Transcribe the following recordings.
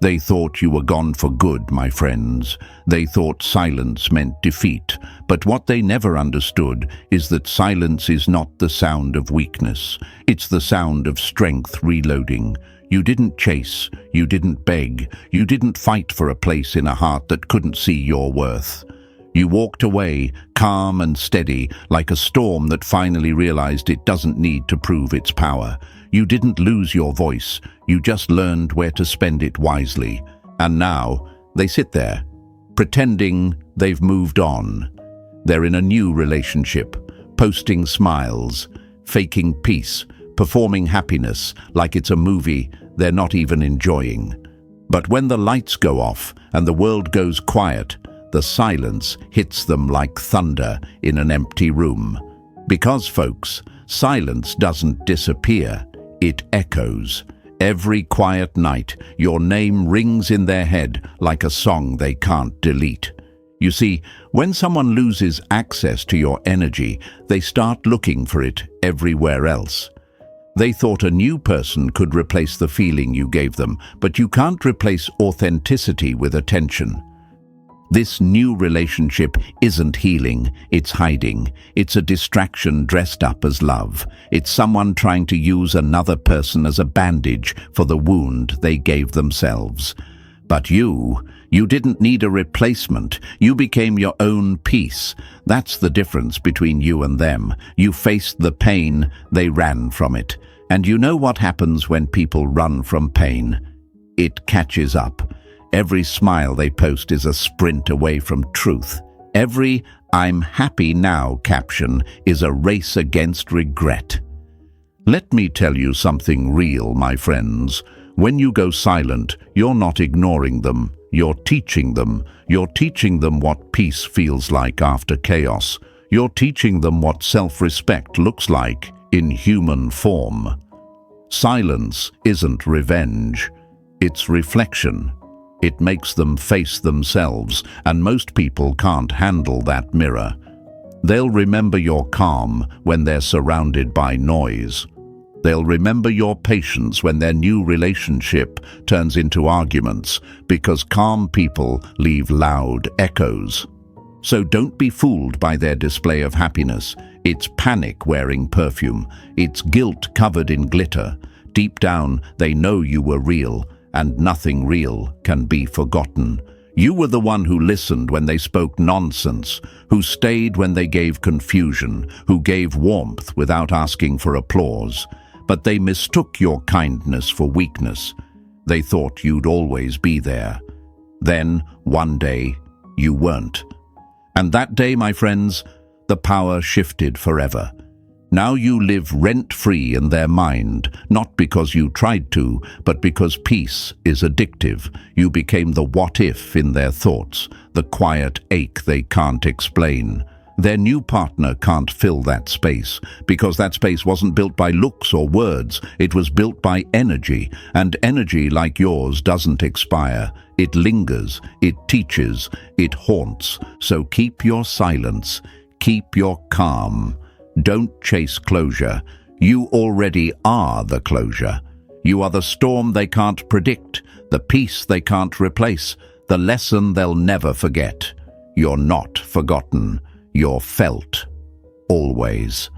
They thought you were gone for good, my friends. They thought silence meant defeat. But what they never understood is that silence is not the sound of weakness. It's the sound of strength reloading. You didn't chase, you didn't beg, you didn't fight for a place in a heart that couldn't see your worth. You walked away, calm and steady, like a storm that finally realized it doesn't need to prove its power. You didn't lose your voice, you just learned where to spend it wisely. And now, they sit there, pretending they've moved on. They're in a new relationship, posting smiles, faking peace, performing happiness like it's a movie they're not even enjoying. But when the lights go off and the world goes quiet, the silence hits them like thunder in an empty room. Because, folks, silence doesn't disappear, it echoes. Every quiet night, your name rings in their head like a song they can't delete. You see, when someone loses access to your energy, they start looking for it everywhere else. They thought a new person could replace the feeling you gave them, but you can't replace authenticity with attention. This new relationship isn't healing, it's hiding. It's a distraction dressed up as love. It's someone trying to use another person as a bandage for the wound they gave themselves. But you didn't need a replacement. You became your own peace. That's the difference between you and them. You faced the pain, they ran from it. And you know what happens when people run from pain? It catches up. Every smile they post is a sprint away from truth. Every "I'm happy now" caption is a race against regret. Let me tell you something real, my friends. When you go silent, you're not ignoring them. You're teaching them. You're teaching them what peace feels like after chaos. You're teaching them what self-respect looks like in human form. Silence isn't revenge. It's reflection. It makes them face themselves, and most people can't handle that mirror. They'll remember your calm when they're surrounded by noise. They'll remember your patience when their new relationship turns into arguments, because calm people leave loud echoes. So don't be fooled by their display of happiness. It's panic wearing perfume. It's guilt covered in glitter. Deep down, they know you were real, and nothing real can be forgotten. You were the one who listened when they spoke nonsense, who stayed when they gave confusion, who gave warmth without asking for applause. But they mistook your kindness for weakness. They thought you'd always be there. Then, one day, you weren't. And that day, my friends, the power shifted forever. Now you live rent-free in their mind, not because you tried to, but because peace is addictive. You became the what-if in their thoughts, the quiet ache they can't explain. Their new partner can't fill that space, because that space wasn't built by looks or words. It was built by energy, and energy like yours doesn't expire. It lingers, it teaches, it haunts. So keep your silence, keep your calm. Don't chase closure. You already are the closure. You are the storm they can't predict, the peace they can't replace, the lesson they'll never forget. You're not forgotten. You're felt. Always.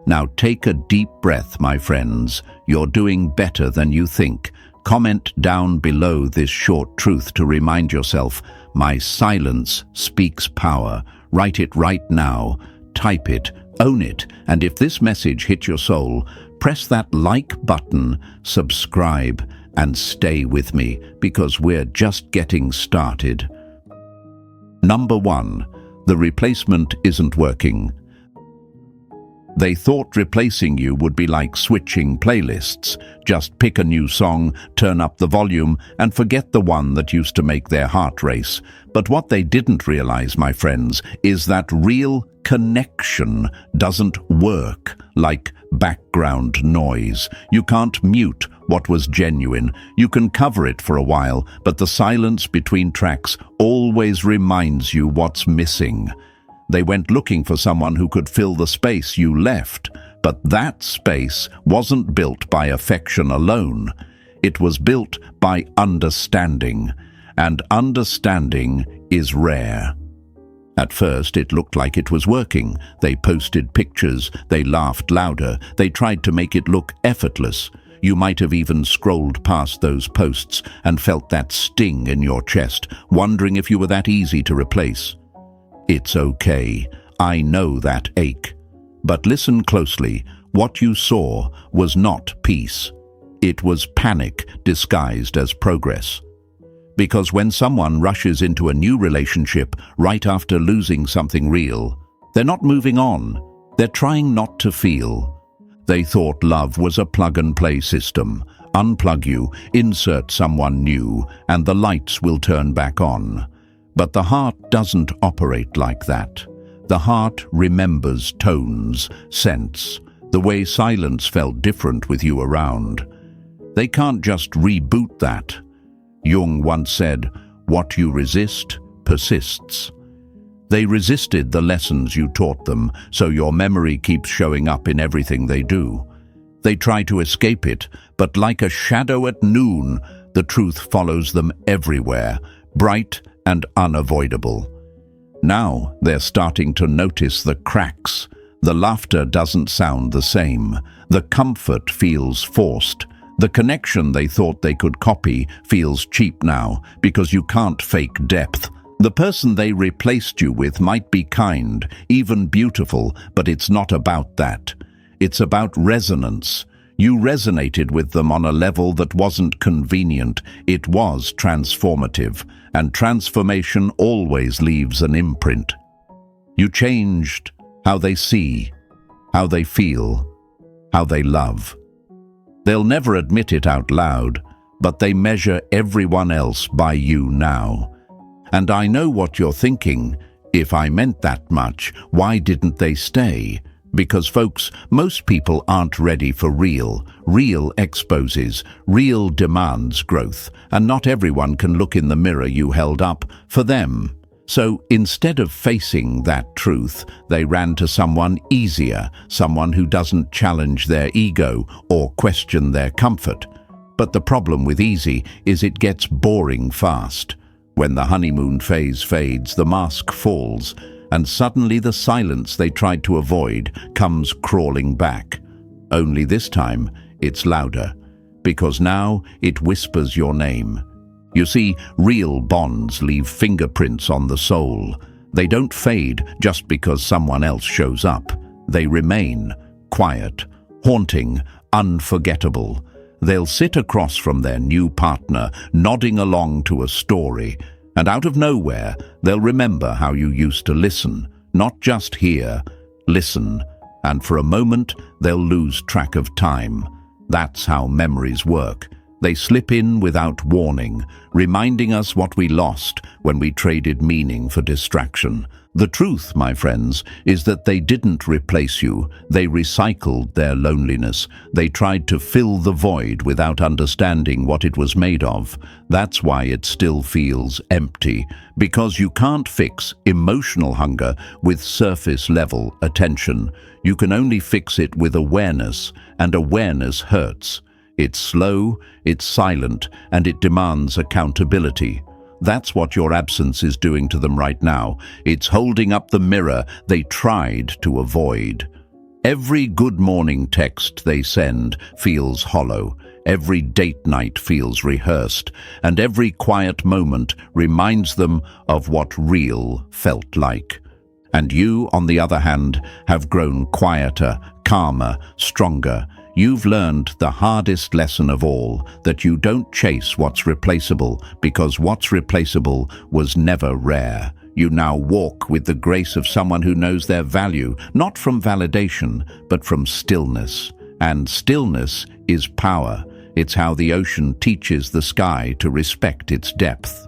Now take a deep breath, my friends. You're doing better than you think. Comment down below this short truth to remind yourself, my silence speaks power. Write it right now. Type it. Own it, and if this message hit your soul, press that like button, subscribe, and stay with me, because we're just getting started. Number 1. The replacement isn't working. They thought replacing you would be like switching playlists. Just pick a new song, turn up the volume, and forget the one that used to make their heart race. But what they didn't realize, my friends, is that real connection doesn't work like background noise. You can't mute what was genuine. You can cover it for a while, but the silence between tracks always reminds you what's missing. They went looking for someone who could fill the space you left, but that space wasn't built by affection alone. It was built by understanding, and understanding is rare. At first, it looked like it was working. They posted pictures, they laughed louder, they tried to make it look effortless. You might have even scrolled past those posts and felt that sting in your chest, wondering if you were that easy to replace. It's okay. I know that ache. But listen closely. What you saw was not peace. It was panic disguised as progress. Because when someone rushes into a new relationship right after losing something real, they're not moving on. They're trying not to feel. They thought love was a plug-and-play system. Unplug you, insert someone new, and the lights will turn back on. But the heart doesn't operate like that. The heart remembers tones, scents, the way silence felt different with you around. They can't just reboot that. Jung once said, "What you resist persists." They resisted the lessons you taught them, so your memory keeps showing up in everything they do. They try to escape it, but like a shadow at noon, the truth follows them everywhere, bright and unavoidable. Now they're starting to notice the cracks. The laughter doesn't sound the same. The comfort feels forced. The connection they thought they could copy feels cheap now because you can't fake depth. The person they replaced you with might be kind, even beautiful, but it's not about that. It's about resonance. You resonated with them on a level that wasn't convenient. It was transformative, and transformation always leaves an imprint. You changed how they see, how they feel, how they love. They'll never admit it out loud, but they measure everyone else by you now. And I know what you're thinking. If I meant that much, why didn't they stay? Because, folks, most people aren't ready for real. Real exposes, real demands growth, and not everyone can look in the mirror you held up for them. So instead of facing that truth, they ran to someone easier, someone who doesn't challenge their ego or question their comfort. But the problem with easy is it gets boring fast. When the honeymoon phase fades, the mask falls, and suddenly the silence they tried to avoid comes crawling back. Only this time, it's louder, because now it whispers your name. You see, real bonds leave fingerprints on the soul. They don't fade just because someone else shows up. They remain quiet, haunting, unforgettable. They'll sit across from their new partner, nodding along to a story, and out of nowhere, they'll remember how you used to listen, not just hear, listen, and for a moment, they'll lose track of time. That's how memories work. They slip in without warning, reminding us what we lost when we traded meaning for distraction. The truth, my friends, is that they didn't replace you. They recycled their loneliness. They tried to fill the void without understanding what it was made of. That's why it still feels empty, because you can't fix emotional hunger with surface-level attention. You can only fix it with awareness, and awareness hurts. It's slow, it's silent, and it demands accountability. That's what your absence is doing to them right now. It's holding up the mirror they tried to avoid. Every good morning text they send feels hollow. Every date night feels rehearsed, and every quiet moment reminds them of what real felt like. And you, on the other hand, have grown quieter, calmer, stronger. You've learned the hardest lesson of all, that you don't chase what's replaceable, because what's replaceable was never rare. You now walk with the grace of someone who knows their value, not from validation, but from stillness. And stillness is power. It's how the ocean teaches the sky to respect its depth.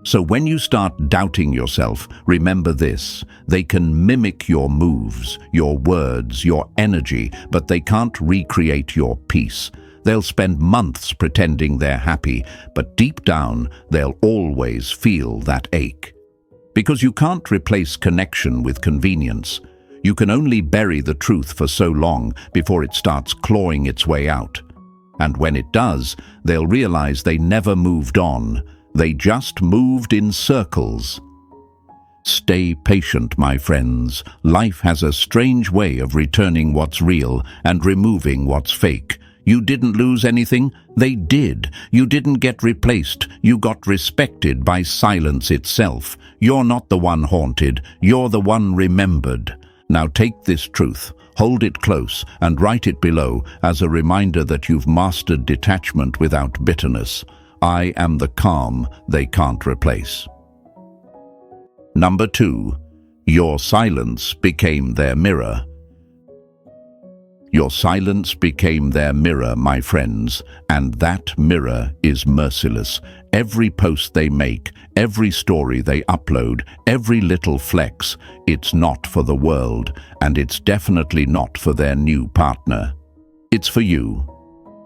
So when you start doubting yourself, remember this: they can mimic your moves, your words, your energy, but they can't recreate your peace. They'll spend months pretending they're happy, but deep down, they'll always feel that ache. Because you can't replace connection with convenience. You can only bury the truth for so long before it starts clawing its way out. And when it does, they'll realize they never moved on. They just moved in circles. Stay patient, my friends. Life has a strange way of returning what's real and removing what's fake. You didn't lose anything, they did. You didn't get replaced, you got respected by silence itself. You're not the one haunted, you're the one remembered. Now take this truth, hold it close, and write it below as a reminder that you've mastered detachment without bitterness. I am the calm they can't replace. Number 2. Your silence became their mirror. Your silence became their mirror, my friends, and that mirror is merciless. Every post they make, every story they upload, every little flex, it's not for the world, and it's definitely not for their new partner. It's for you.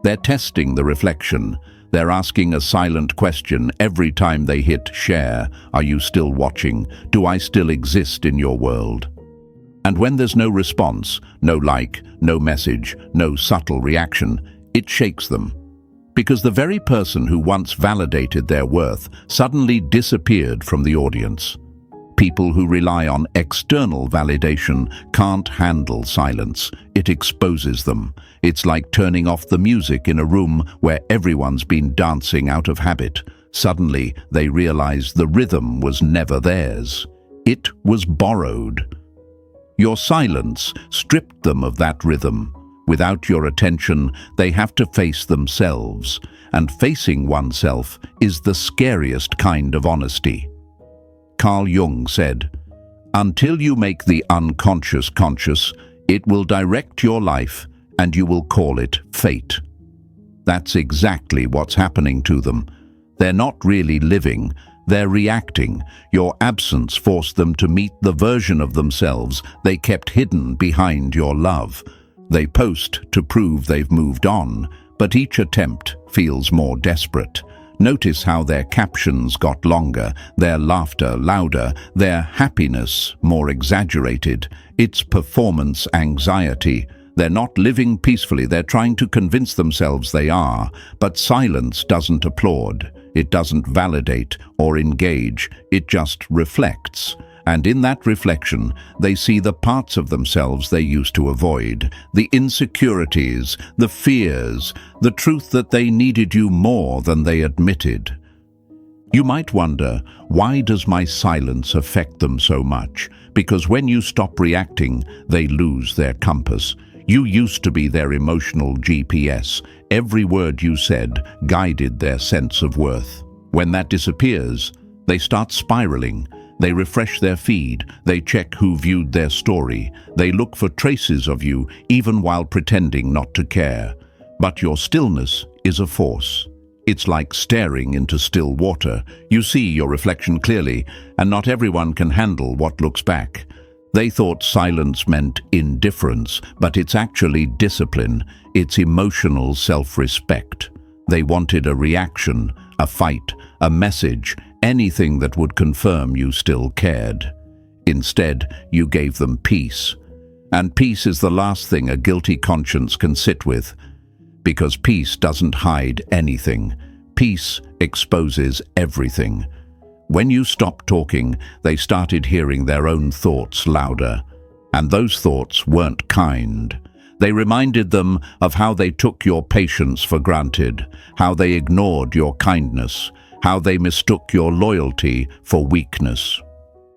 They're testing the reflection. They're asking a silent question every time they hit share. Are you still watching? Do I still exist in your world? And when there's no response, no like, no message, no subtle reaction, it shakes them. Because the very person who once validated their worth suddenly disappeared from the audience. People who rely on external validation can't handle silence. It exposes them. It's like turning off the music in a room where everyone's been dancing out of habit. Suddenly, they realize the rhythm was never theirs. It was borrowed. Your silence stripped them of that rhythm. Without your attention, they have to face themselves. And facing oneself is the scariest kind of honesty. Carl Jung said, "Until you make the unconscious conscious, it will direct your life and you will call it fate." That's exactly what's happening to them. They're not really living. They're reacting. Your absence forced them to meet the version of themselves they kept hidden behind your love. They post to prove they've moved on, but each attempt feels more desperate. Notice how their captions got longer, their laughter louder, their happiness more exaggerated. It's performance anxiety. They're not living peacefully, they're trying to convince themselves they are, but silence doesn't applaud. It doesn't validate or engage, it just reflects. And in that reflection, they see the parts of themselves they used to avoid, the insecurities, the fears, the truth that they needed you more than they admitted. You might wonder, why does my silence affect them so much? Because when you stop reacting, they lose their compass. You used to be their emotional GPS. Every word you said guided their sense of worth. When that disappears, they start spiraling. They refresh their feed. They check who viewed their story. They look for traces of you, even while pretending not to care. But your stillness is a force. It's like staring into still water. You see your reflection clearly, and not everyone can handle what looks back. They thought silence meant indifference, but it's actually discipline. It's emotional self-respect. They wanted a reaction, a fight, a message, anything that would confirm you still cared. Instead, you gave them peace. And peace is the last thing a guilty conscience can sit with, because peace doesn't hide anything. Peace exposes everything. When you stopped talking, they started hearing their own thoughts louder. And those thoughts weren't kind. They reminded them of how they took your patience for granted, how they ignored your kindness, how they mistook your loyalty for weakness.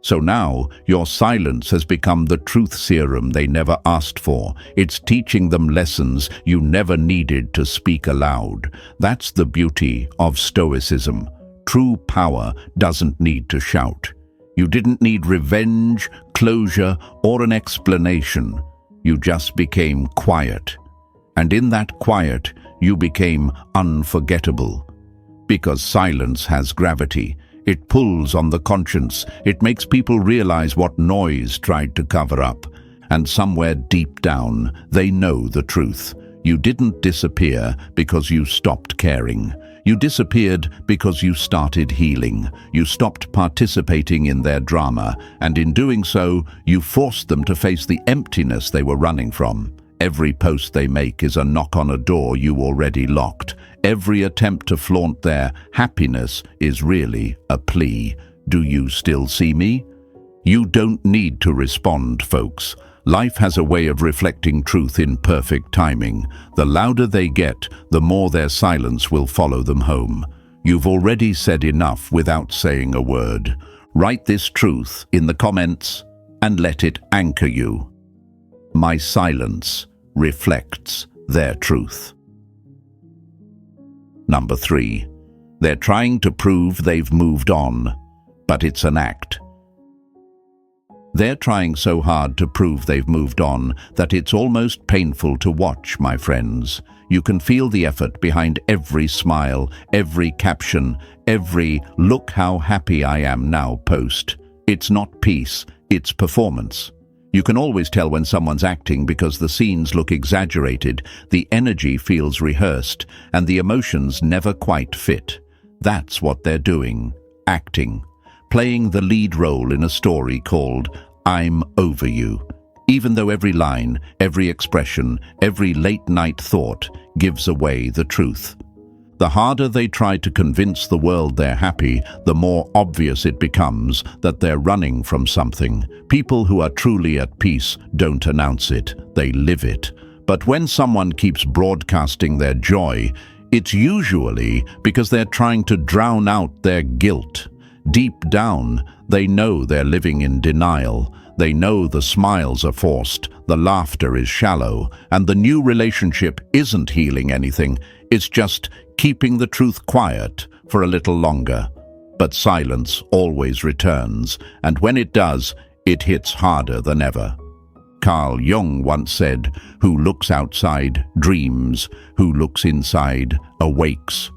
So now, your silence has become the truth serum they never asked for. It's teaching them lessons you never needed to speak aloud. That's the beauty of Stoicism. True power doesn't need to shout. You didn't need revenge, closure, or an explanation. You just became quiet. And in that quiet, you became unforgettable. Because silence has gravity. It pulls on the conscience. It makes people realize what noise tried to cover up. And somewhere deep down, they know the truth. You didn't disappear because you stopped caring. You disappeared because you started healing. You stopped participating in their drama, and in doing so, you forced them to face the emptiness they were running from. Every post they make is a knock on a door you already locked. Every attempt to flaunt their happiness is really a plea. Do you still see me? You don't need to respond, folks. Life has a way of reflecting truth in perfect timing. The louder they get, the more their silence will follow them home. You've already said enough without saying a word. Write this truth in the comments and let it anchor you. My silence reflects their truth. Number 3. They're trying to prove they've moved on, but it's an act. They're trying so hard to prove they've moved on that it's almost painful to watch, my friends. You can feel the effort behind every smile, every caption, every "look how happy I am now" post. It's not peace, it's performance. You can always tell when someone's acting because the scenes look exaggerated, the energy feels rehearsed, and the emotions never quite fit. That's what they're doing, acting. Playing the lead role in a story called "I'm Over You," even though every line, every expression, every late-night thought gives away the truth. The harder they try to convince the world they're happy, the more obvious it becomes that they're running from something. People who are truly at peace don't announce it, they live it. But when someone keeps broadcasting their joy, it's usually because they're trying to drown out their guilt. Deep down, they know they're living in denial. They know the smiles are forced, the laughter is shallow, and the new relationship isn't healing anything. It's just keeping the truth quiet for a little longer. But silence always returns, and when it does, it hits harder than ever. Carl Jung once said, "Who looks outside dreams, who looks inside awakes."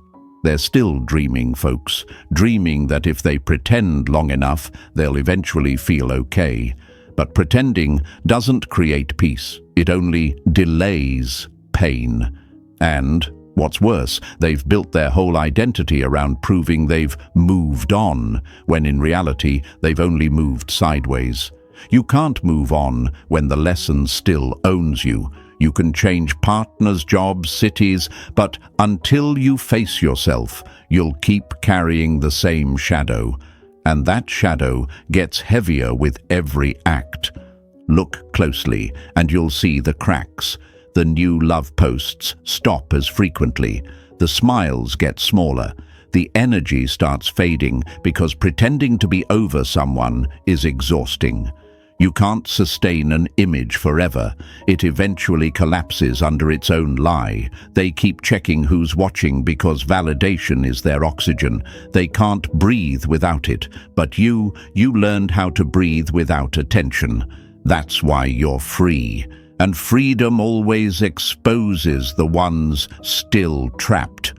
They're still dreaming, folks, dreaming that if they pretend long enough, they'll eventually feel okay. But pretending doesn't create peace. It only delays pain. And, what's worse, they've built their whole identity around proving they've moved on, when in reality, they've only moved sideways. You can't move on when the lesson still owns you. You can change partners, jobs, cities, but until you face yourself, you'll keep carrying the same shadow. And that shadow gets heavier with every act. Look closely, and you'll see the cracks. The new love posts stop as frequently. The smiles get smaller. The energy starts fading because pretending to be over someone is exhausting. You can't sustain an image forever. It eventually collapses under its own lie. They keep checking who's watching because validation is their oxygen. They can't breathe without it. But you learned how to breathe without attention. That's why you're free. And freedom always exposes the ones still trapped.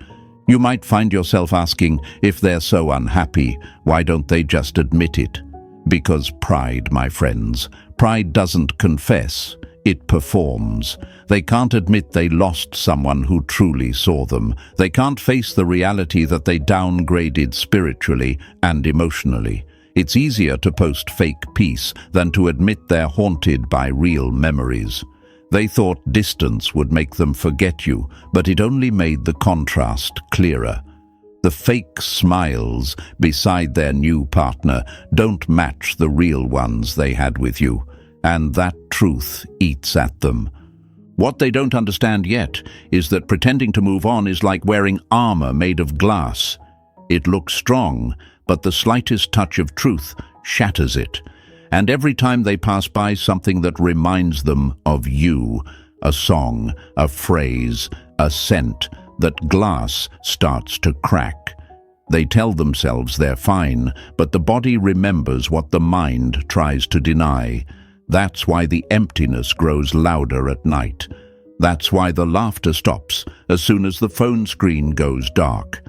You might find yourself asking, if they're so unhappy, why don't they just admit it? Because pride, my friends, pride doesn't confess, it performs. They can't admit they lost someone who truly saw them. They can't face the reality that they downgraded spiritually and emotionally. It's easier to post fake peace than to admit they're haunted by real memories. They thought distance would make them forget you, but it only made the contrast clearer. The fake smiles beside their new partner don't match the real ones they had with you, and that truth eats at them. What they don't understand yet is that pretending to move on is like wearing armor made of glass. It looks strong, but the slightest touch of truth shatters it. And every time they pass by something that reminds them of you, a song, a phrase, a scent, that glass starts to crack. They tell themselves they're fine, but the body remembers what the mind tries to deny. That's why the emptiness grows louder at night. That's why the laughter stops as soon as the phone screen goes dark.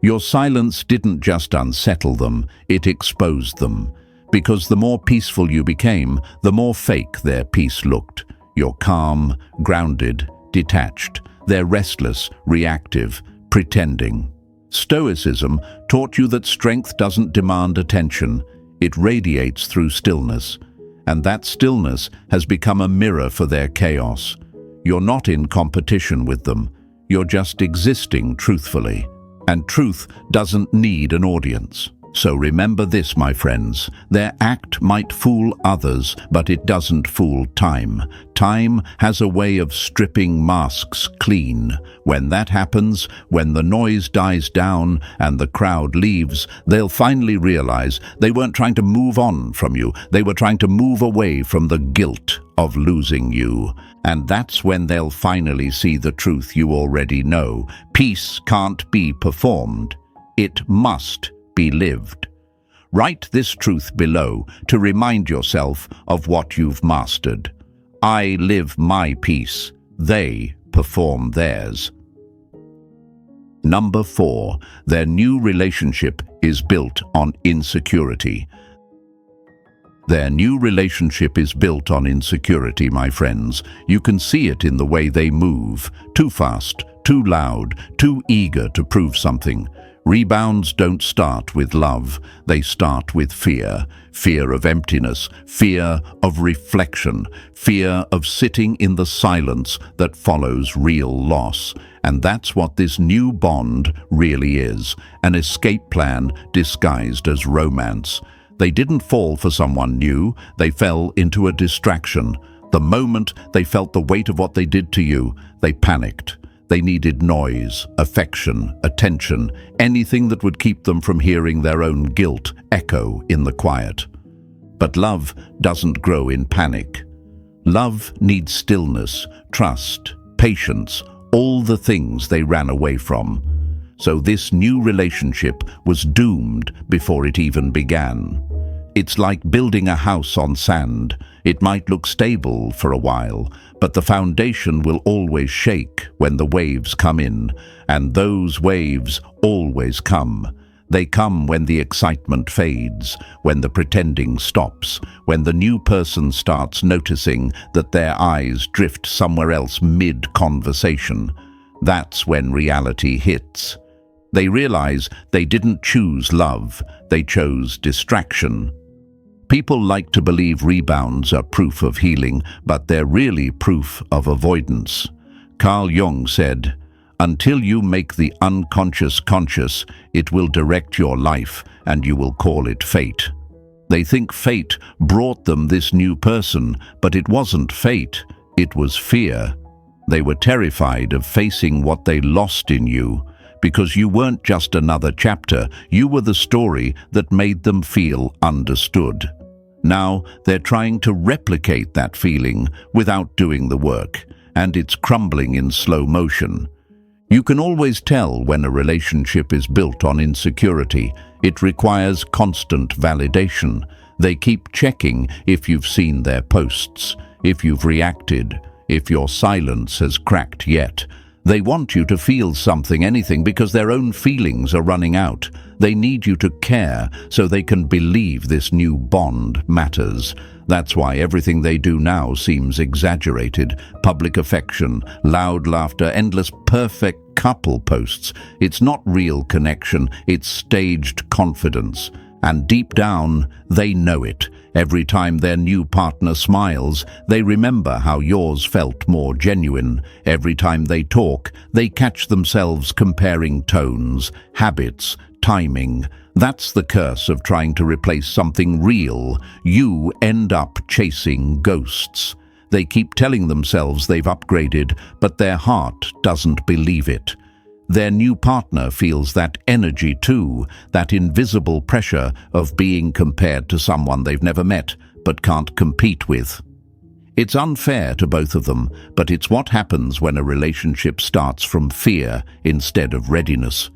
Your silence didn't just unsettle them, it exposed them. Because the more peaceful you became, the more fake their peace looked. You're calm, grounded, detached. They're restless, reactive, pretending. Stoicism taught you that strength doesn't demand attention. It radiates through stillness. And that stillness has become a mirror for their chaos. You're not in competition with them. You're just existing truthfully. And truth doesn't need an audience. So remember this, my friends. Their act might fool others, but it doesn't fool time. Time has a way of stripping masks clean. When that happens, when the noise dies down and the crowd leaves, they'll finally realize they weren't trying to move on from you. They were trying to move away from the guilt of losing you. And that's when they'll finally see the truth you already know. Peace can't be performed. It must be lived. Write this truth below to remind yourself of what you've mastered. I live my peace. They perform theirs. Number 4, their new relationship is built on insecurity. Their new relationship is built on insecurity, my friends. You can see it in the way they move. Too fast, too loud, too eager to prove something. Rebounds don't start with love. They start with fear. Fear of emptiness, fear of reflection, fear of sitting in the silence that follows real loss. And that's what this new bond really is, an escape plan disguised as romance. They didn't fall for someone new, they fell into a distraction. The moment they felt the weight of what they did to you, they panicked. They needed noise, affection, attention, anything that would keep them from hearing their own guilt echo in the quiet. But love doesn't grow in panic. Love needs stillness, trust, patience, all the things they ran away from. So this new relationship was doomed before it even began. It's like building a house on sand. It might look stable for a while, but the foundation will always shake when the waves come in, and those waves always come. They come when the excitement fades, when the pretending stops, when the new person starts noticing that their eyes drift somewhere else mid-conversation. That's when reality hits. They realize they didn't choose love, they chose distraction. People like to believe rebounds are proof of healing, but they're really proof of avoidance. Carl Jung said, "Until you make the unconscious conscious, it will direct your life and you will call it fate." They think fate brought them this new person, but it wasn't fate, it was fear. They were terrified of facing what they lost in you, because you weren't just another chapter, you were the story that made them feel understood. Now they're trying to replicate that feeling without doing the work, and it's crumbling in slow motion. You can always tell when a relationship is built on insecurity. It requires constant validation. They keep checking if you've seen their posts, if you've reacted, if your silence has cracked yet. They want you to feel something, anything, because their own feelings are running out. They need you to care so they can believe this new bond matters. That's why everything they do now seems exaggerated. Public affection, loud laughter, endless perfect couple posts. It's not real connection, it's staged confidence. And deep down, they know it. Every time their new partner smiles, they remember how yours felt more genuine. Every time they talk, they catch themselves comparing tones, habits, timing. That's the curse of trying to replace something real. You end up chasing ghosts. They keep telling themselves they've upgraded, but their heart doesn't believe it. Their new partner feels that energy too, that invisible pressure of being compared to someone they've never met but can't compete with. It's unfair to both of them, but it's what happens when a relationship starts from fear instead of readiness.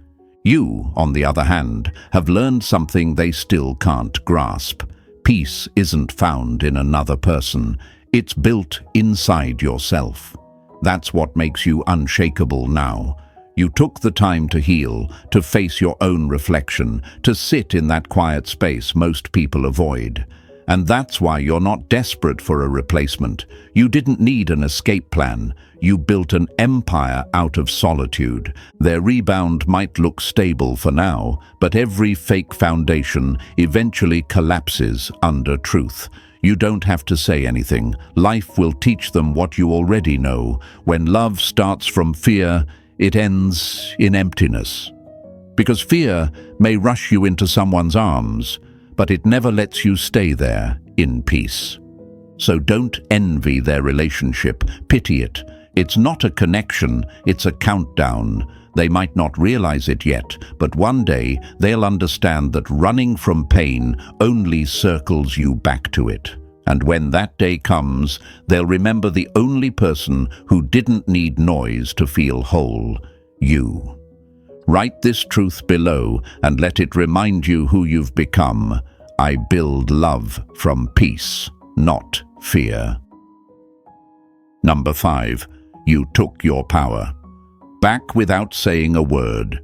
You, on the other hand, have learned something they still can't grasp. Peace isn't found in another person. It's built inside yourself. That's what makes you unshakable now. You took the time to heal, to face your own reflection, to sit in that quiet space most people avoid. And that's why you're not desperate for a replacement. You didn't need an escape plan. You built an empire out of solitude. Their rebound might look stable for now, but every fake foundation eventually collapses under truth. You don't have to say anything. Life will teach them what you already know. When love starts from fear, it ends in emptiness. Because fear may rush you into someone's arms, but it never lets you stay there in peace. So don't envy their relationship, pity it. It's not a connection, it's a countdown. They might not realize it yet, but one day they'll understand that running from pain only circles you back to it. And when that day comes, they'll remember the only person who didn't need noise to feel whole, you. Write this truth below and let it remind you who you've become. I build love from peace, not fear. Number 5. You took your power back without saying a word.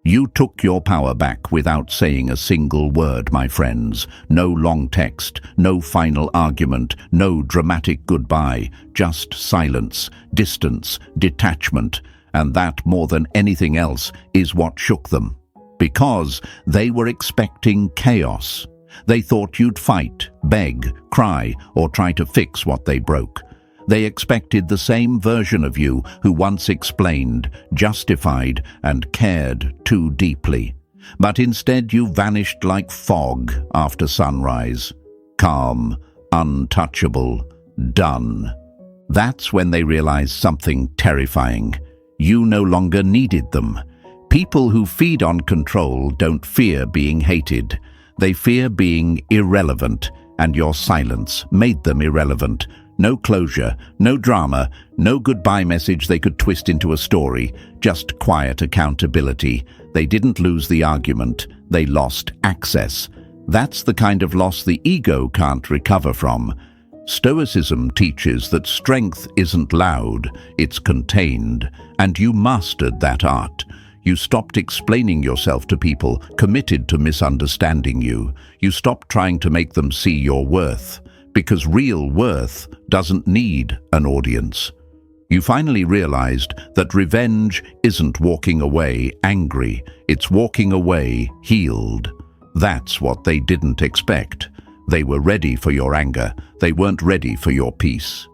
You took your power back without saying a single word, my friends. No long text, no final argument, no dramatic goodbye, just silence, distance, detachment, and that, more than anything else, is what shook them. Because they were expecting chaos. They thought you'd fight, beg, cry, or try to fix what they broke. They expected the same version of you who once explained, justified, and cared too deeply. But instead you vanished like fog after sunrise. Calm, untouchable, done. That's when they realized something terrifying. You no longer needed them. People who feed on control don't fear being hated. They fear being irrelevant, and your silence made them irrelevant. No closure, no drama, no goodbye message they could twist into a story, just quiet accountability. They didn't lose the argument, they lost access. That's the kind of loss the ego can't recover from. Stoicism teaches that strength isn't loud, it's contained, and you mastered that art. You stopped explaining yourself to people, committed to misunderstanding you. You stopped trying to make them see your worth. Because real worth doesn't need an audience. You finally realized that revenge isn't walking away angry, it's walking away healed. That's what they didn't expect. They were ready for your anger, they weren't ready for your peace.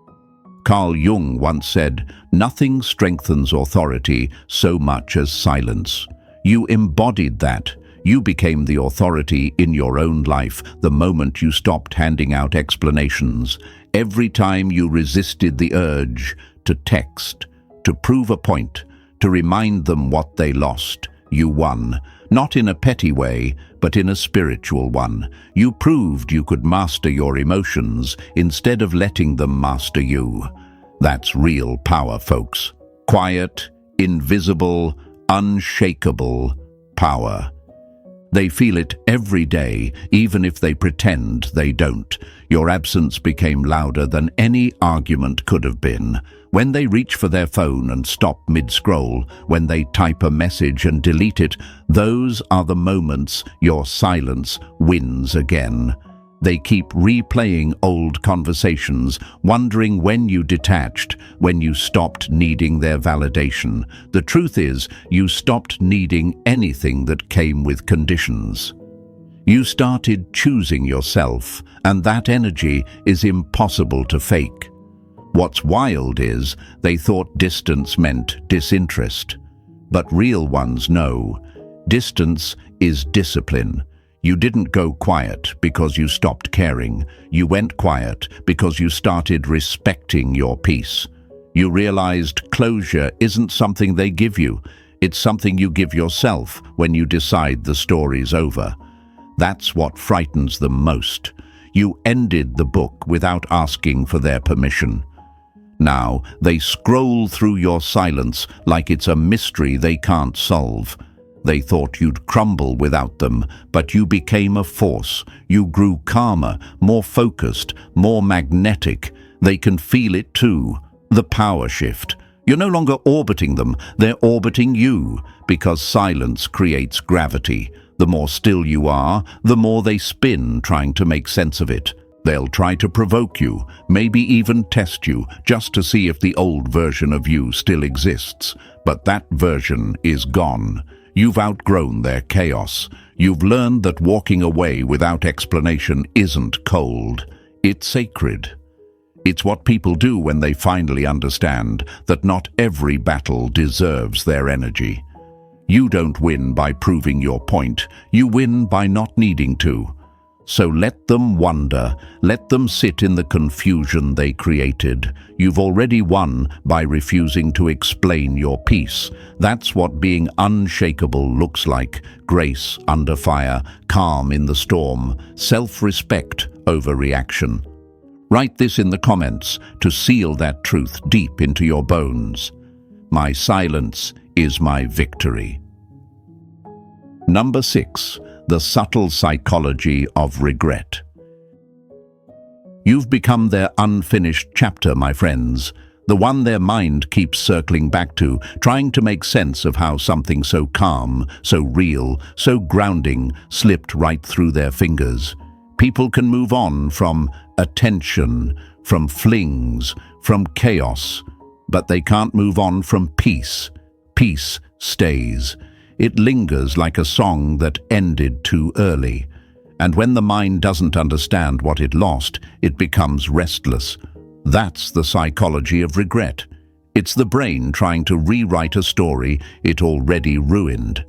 Carl Jung once said, "Nothing strengthens authority so much as silence." You embodied that. You became the authority in your own life the moment you stopped handing out explanations. Every time you resisted the urge to text, to prove a point, to remind them what they lost, you won. Not in a petty way, but in a spiritual one. You proved you could master your emotions instead of letting them master you. That's real power, folks. Quiet, invisible, unshakable power. They feel it every day, even if they pretend they don't. Your absence became louder than any argument could have been. When they reach for their phone and stop mid-scroll, when they type a message and delete it, those are the moments your silence wins again. They keep replaying old conversations, wondering when you detached, when you stopped needing their validation. The truth is, you stopped needing anything that came with conditions. You started choosing yourself, and that energy is impossible to fake. What's wild is, they thought distance meant disinterest. But real ones know, distance is discipline. You didn't go quiet because you stopped caring. You went quiet because you started respecting your peace. You realized closure isn't something they give you. It's something you give yourself when you decide the story's over. That's what frightens them most. You ended the book without asking for their permission. Now, they scroll through your silence like it's a mystery they can't solve. They thought you'd crumble without them, but you became a force. You grew calmer, more focused, more magnetic. They can feel it too. The power shift. You're no longer orbiting them, they're orbiting you, because silence creates gravity. The more still you are, the more they spin trying to make sense of it. They'll try to provoke you, maybe even test you, just to see if the old version of you still exists. But that version is gone. You've outgrown their chaos. You've learned that walking away without explanation isn't cold, it's sacred. It's what people do when they finally understand that not every battle deserves their energy. You don't win by proving your point, you win by not needing to. So let them wonder, let them sit in the confusion they created. You've already won by refusing to explain your peace. That's what being unshakable looks like. Grace under fire, calm in the storm, self-respect over reaction. Write this in the comments to seal that truth deep into your bones. My silence is my victory. Number 6. The subtle psychology of regret. You've become their unfinished chapter, my friends, the one their mind keeps circling back to, trying to make sense of how something so calm, so real, so grounding slipped right through their fingers. People can move on from attention, from flings, from chaos, but they can't move on from peace. Peace stays. It lingers like a song that ended too early. And when the mind doesn't understand what it lost, it becomes restless. That's the psychology of regret. It's the brain trying to rewrite a story it already ruined.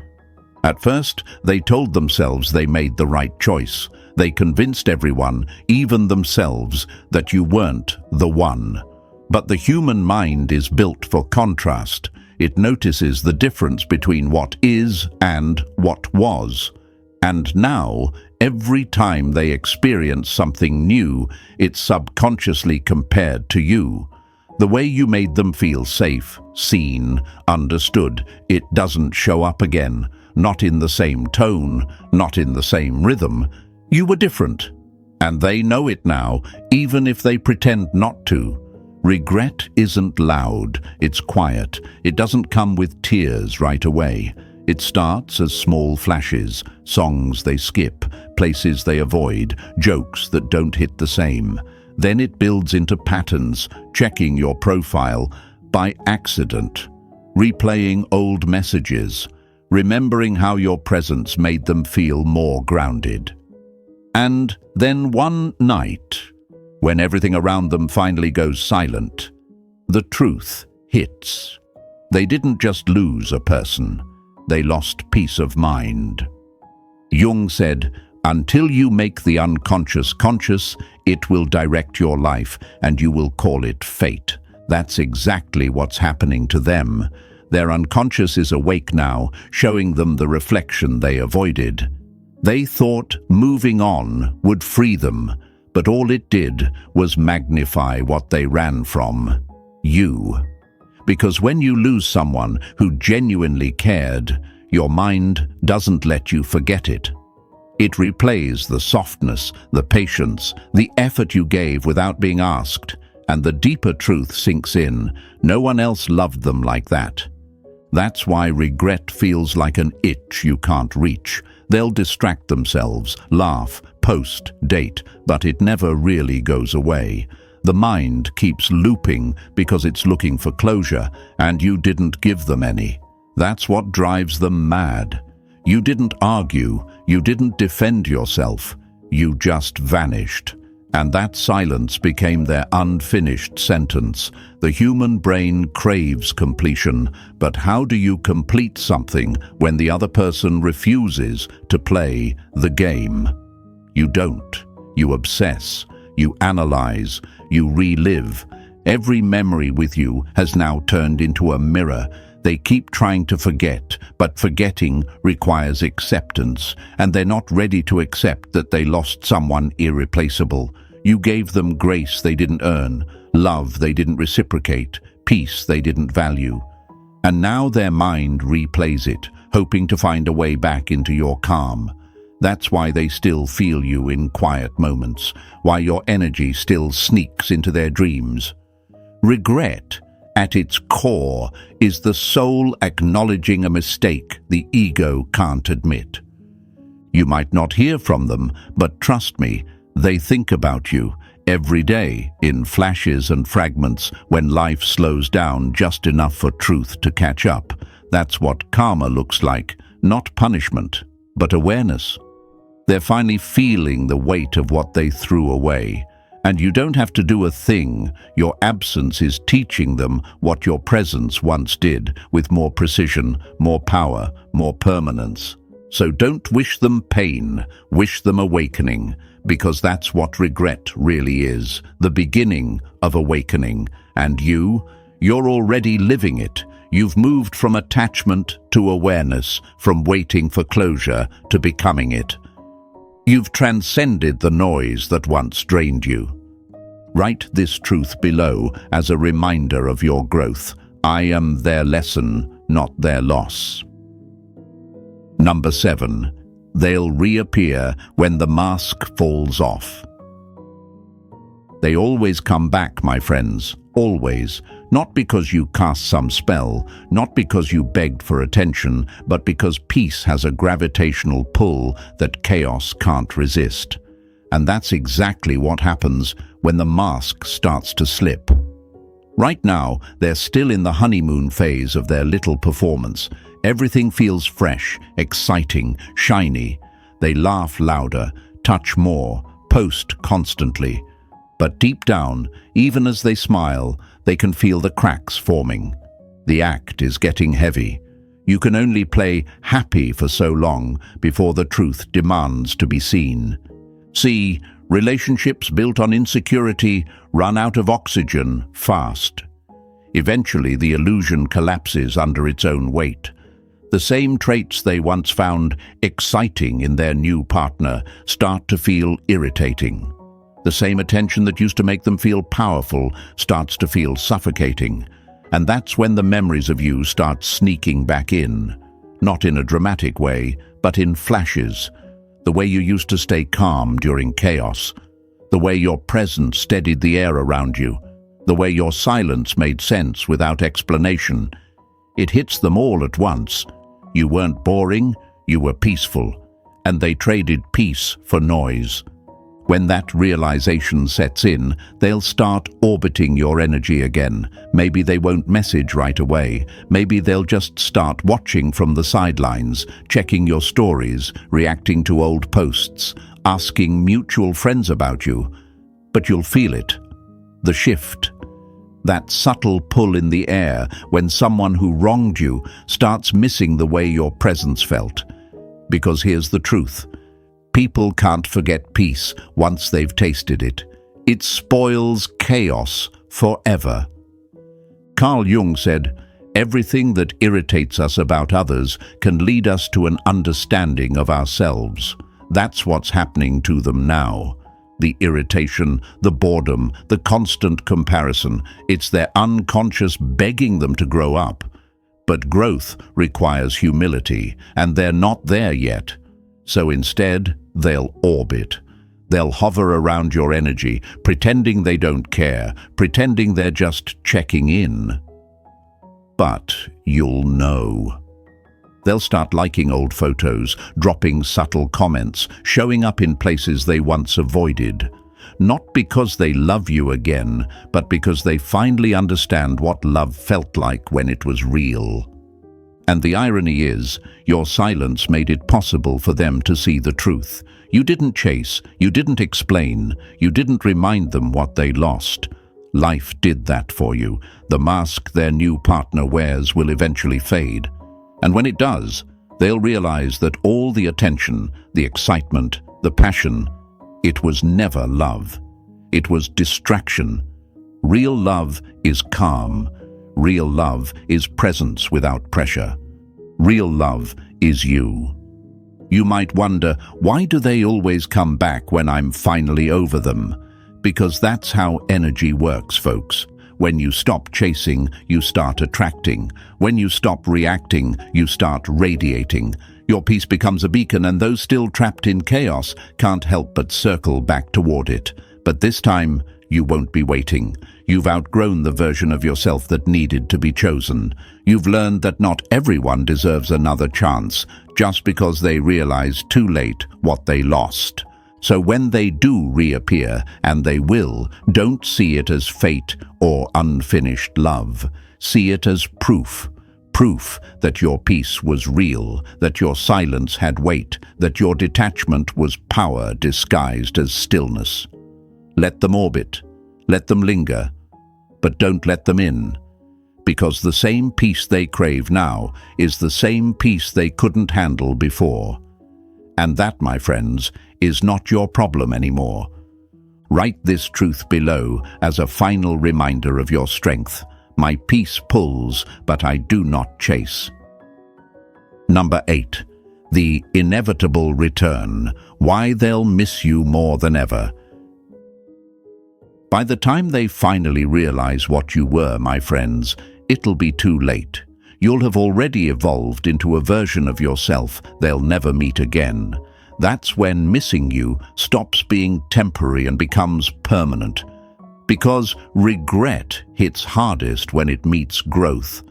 At first, they told themselves they made the right choice. They convinced everyone, even themselves, that you weren't the one. But the human mind is built for contrast. It notices the difference between what is and what was. And now, every time they experience something new, it's subconsciously compared to you. The way you made them feel safe, seen, understood, it doesn't show up again. Not in the same tone, not in the same rhythm. You were different. And they know it now, even if they pretend not to. Regret isn't loud, it's quiet. It doesn't come with tears right away. It starts as small flashes, songs they skip, places they avoid, jokes that don't hit the same. Then it builds into patterns, checking your profile by accident, replaying old messages, remembering how your presence made them feel more grounded. And then one night, when everything around them finally goes silent, the truth hits. They didn't just lose a person, they lost peace of mind. Jung said, "Until you make the unconscious conscious, it will direct your life and you will call it fate." That's exactly what's happening to them. Their unconscious is awake now, showing them the reflection they avoided. They thought moving on would free them, but all it did was magnify what they ran from, you. Because when you lose someone who genuinely cared, your mind doesn't let you forget it. It replays the softness, the patience, the effort you gave without being asked, and the deeper truth sinks in. No one else loved them like that. That's why regret feels like an itch you can't reach. They'll distract themselves, laugh, post, date, but it never really goes away. The mind keeps looping because it's looking for closure, and you didn't give them any. That's what drives them mad. You didn't argue, you didn't defend yourself, you just vanished. And that silence became their unfinished sentence. The human brain craves completion, but how do you complete something when the other person refuses to play the game? You don't. You obsess. You analyze. You relive. Every memory with you has now turned into a mirror. They keep trying to forget, but forgetting requires acceptance, and they're not ready to accept that they lost someone irreplaceable. You gave them grace they didn't earn, love they didn't reciprocate, peace they didn't value. And now their mind replays it, hoping to find a way back into your calm. That's why they still feel you in quiet moments, why your energy still sneaks into their dreams. Regret, at its core, is the soul acknowledging a mistake the ego can't admit. You might not hear from them, but trust me, they think about you every day in flashes and fragments when life slows down just enough for truth to catch up. That's what karma looks like, not punishment. but awareness. They're finally feeling the weight of what they threw away. And you don't have to do a thing. Your absence is teaching them what your presence once did, with more precision, more power, more permanence. So don't wish them pain, wish them awakening, because that's what regret really is, the beginning of awakening. And you're already living it. You've moved from attachment to awareness, from waiting for closure to becoming it. You've transcended the noise that once drained you. Write this truth below as a reminder of your growth. I am their lesson, not their loss. Number 7. They'll reappear when the mask falls off. They always come back, my friends, always. Not because you cast some spell, not because you begged for attention, but because peace has a gravitational pull that chaos can't resist. And that's exactly what happens when the mask starts to slip. Right now, they're still in the honeymoon phase of their little performance. Everything feels fresh, exciting, shiny. They laugh louder, touch more, post constantly. But deep down, even as they smile, they can feel the cracks forming. The act is getting heavy. You can only play happy for so long before the truth demands to be seen. See, relationships built on insecurity run out of oxygen fast. Eventually, the illusion collapses under its own weight. The same traits they once found exciting in their new partner start to feel irritating. The same attention that used to make them feel powerful starts to feel suffocating. And that's when the memories of you start sneaking back in. Not in a dramatic way, but in flashes. The way you used to stay calm during chaos. The way your presence steadied the air around you. The way your silence made sense without explanation. It hits them all at once. You weren't boring, you were peaceful. And they traded peace for noise. When that realization sets in, they'll start orbiting your energy again. Maybe they won't message right away. Maybe they'll just start watching from the sidelines, checking your stories, reacting to old posts, asking mutual friends about you. But you'll feel it. The shift. That subtle pull in the air when someone who wronged you starts missing the way your presence felt. Because here's the truth. People can't forget peace once they've tasted it. It spoils chaos forever. Carl Jung said, "Everything that irritates us about others can lead us to an understanding of ourselves." That's what's happening to them now. The irritation, the boredom, the constant comparison. It's their unconscious begging them to grow up. But growth requires humility, and they're not there yet. So instead, they'll orbit. They'll hover around your energy, pretending they don't care, pretending they're just checking in. But you'll know. They'll start liking old photos, dropping subtle comments, showing up in places they once avoided. Not because they love you again, but because they finally understand what love felt like when it was real. And the irony is, your silence made it possible for them to see the truth. You didn't chase, you didn't explain, you didn't remind them what they lost. Life did that for you. The mask their new partner wears will eventually fade. And when it does, they'll realize that all the attention, the excitement, the passion, it was never love. It was distraction. Real love is calm. Real love is presence without pressure. Real love is you. You might wonder, why do they always come back when I'm finally over them? Because that's how energy works, folks. When you stop chasing, you start attracting. When you stop reacting, you start radiating. Your peace becomes a beacon, and those still trapped in chaos can't help but circle back toward it. But this time, you won't be waiting. You've outgrown the version of yourself that needed to be chosen. You've learned that not everyone deserves another chance, just because they realized too late what they lost. So when they do reappear, and they will, don't see it as fate or unfinished love. See it as proof. Proof that your peace was real, that your silence had weight, that your detachment was power disguised as stillness. Let them orbit, let them linger, but don't let them in, because the same peace they crave now is the same peace they couldn't handle before. And that, my friends, is not your problem anymore. Write this truth below as a final reminder of your strength. My peace pulls, but I do not chase. Number 8. The inevitable return. Why they'll miss you more than ever. By the time they finally realize what you were, my friends, it'll be too late. You'll have already evolved into a version of yourself they'll never meet again. That's when missing you stops being temporary and becomes permanent. Because regret hits hardest when it meets growth.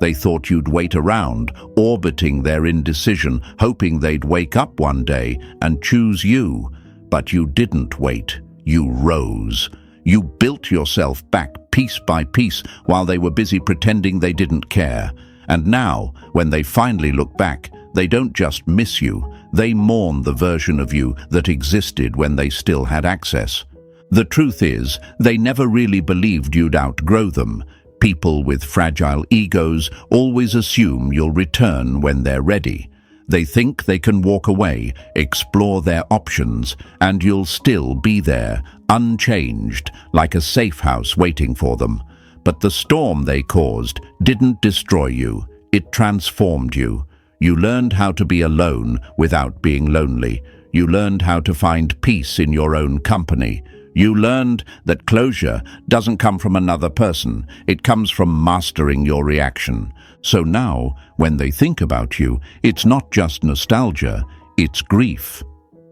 They thought you'd wait around, orbiting their indecision, hoping they'd wake up one day and choose you. But you didn't wait. You rose. You built yourself back piece by piece while they were busy pretending they didn't care. And now, when they finally look back, they don't just miss you, they mourn the version of you that existed when they still had access. The truth is, they never really believed you'd outgrow them. People with fragile egos always assume you'll return when they're ready. They think they can walk away, explore their options, and you'll still be there, unchanged, like a safe house waiting for them. But the storm they caused didn't destroy you, it transformed you. You learned how to be alone without being lonely. You learned how to find peace in your own company. You learned that closure doesn't come from another person, it comes from mastering your reaction. So now, when they think about you, it's not just nostalgia, it's grief.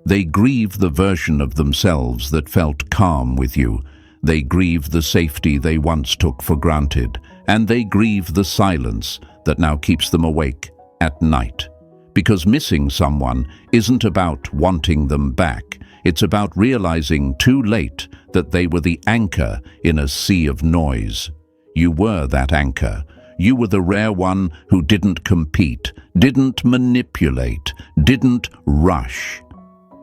They grieve the version of themselves that felt calm with you. They grieve the safety they once took for granted. And they grieve the silence that now keeps them awake at night. Because missing someone isn't about wanting them back. It's about realizing too late that they were the anchor in a sea of noise. You were that anchor. You were the rare one who didn't compete, didn't manipulate, didn't rush.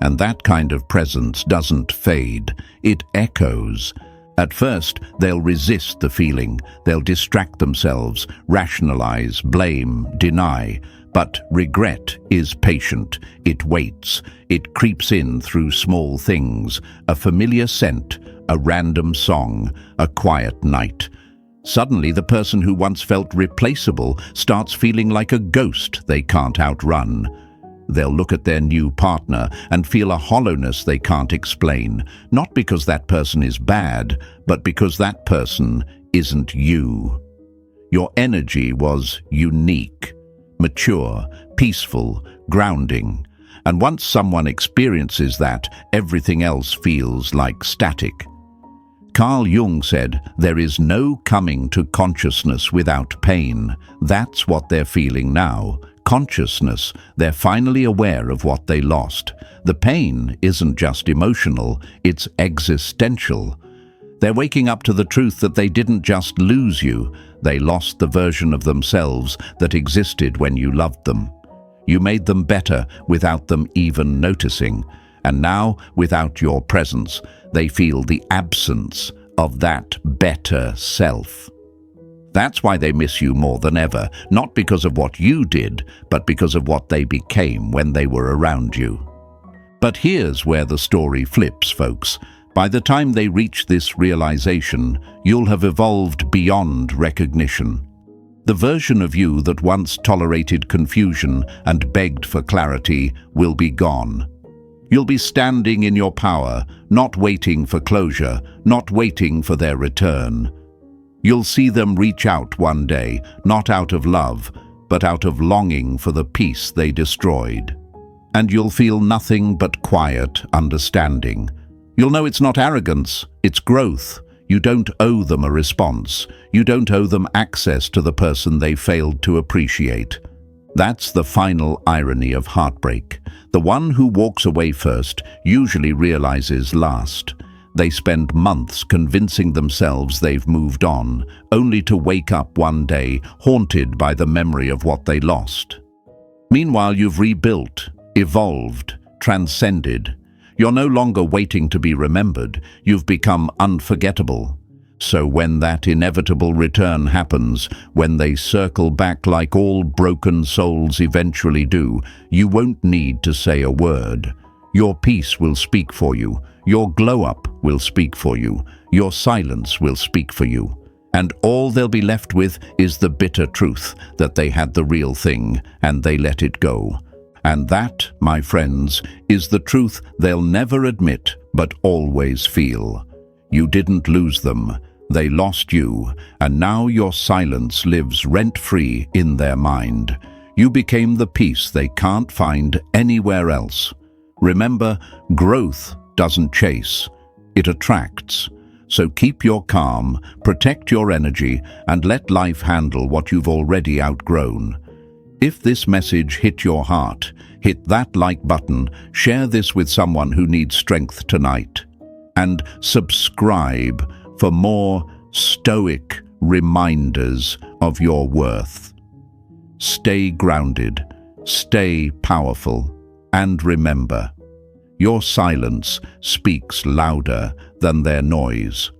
And that kind of presence doesn't fade. It echoes. At first, they'll resist the feeling. They'll distract themselves, rationalize, blame, deny. But regret is patient. It waits. It creeps in through small things. A familiar scent, a random song, a quiet night. Suddenly, the person who once felt replaceable starts feeling like a ghost they can't outrun. They'll look at their new partner and feel a hollowness they can't explain, not because that person is bad, but because that person isn't you. Your energy was unique, mature, peaceful, grounding. And once someone experiences that, everything else feels like static. Carl Jung said, "There is no coming to consciousness without pain." That's what they're feeling now. Consciousness. They're finally aware of what they lost. The pain isn't just emotional, it's existential. They're waking up to the truth that they didn't just lose you, they lost the version of themselves that existed when you loved them. You made them better without them even noticing. And now, without your presence, they feel the absence of that better self. That's why they miss you more than ever, not because of what you did, but because of what they became when they were around you. But here's where the story flips, folks. By the time they reach this realization, you'll have evolved beyond recognition. The version of you that once tolerated confusion and begged for clarity will be gone. You'll be standing in your power, not waiting for closure, not waiting for their return. You'll see them reach out one day, not out of love, but out of longing for the peace they destroyed. And you'll feel nothing but quiet understanding. You'll know it's not arrogance, it's growth. You don't owe them a response. You don't owe them access to the person they failed to appreciate. That's the final irony of heartbreak. The one who walks away first usually realizes last. They spend months convincing themselves they've moved on, only to wake up one day haunted by the memory of what they lost. Meanwhile, you've rebuilt, evolved, transcended. You're no longer waiting to be remembered. You've become unforgettable. So when that inevitable return happens, when they circle back like all broken souls eventually do, you won't need to say a word. Your peace will speak for you. Your glow-up will speak for you. Your silence will speak for you. And all they'll be left with is the bitter truth that they had the real thing and they let it go. And that, my friends, is the truth they'll never admit but always feel. You didn't lose them. They lost you, and now your silence lives rent-free in their mind. You became the peace they can't find anywhere else. Remember, growth doesn't chase, it attracts. So keep your calm, protect your energy, and let life handle what you've already outgrown. If this message hit your heart, hit that like button, share this with someone who needs strength tonight. And subscribe for more stoic reminders of your worth. Stay grounded, stay powerful, and remember, your silence speaks louder than their noise.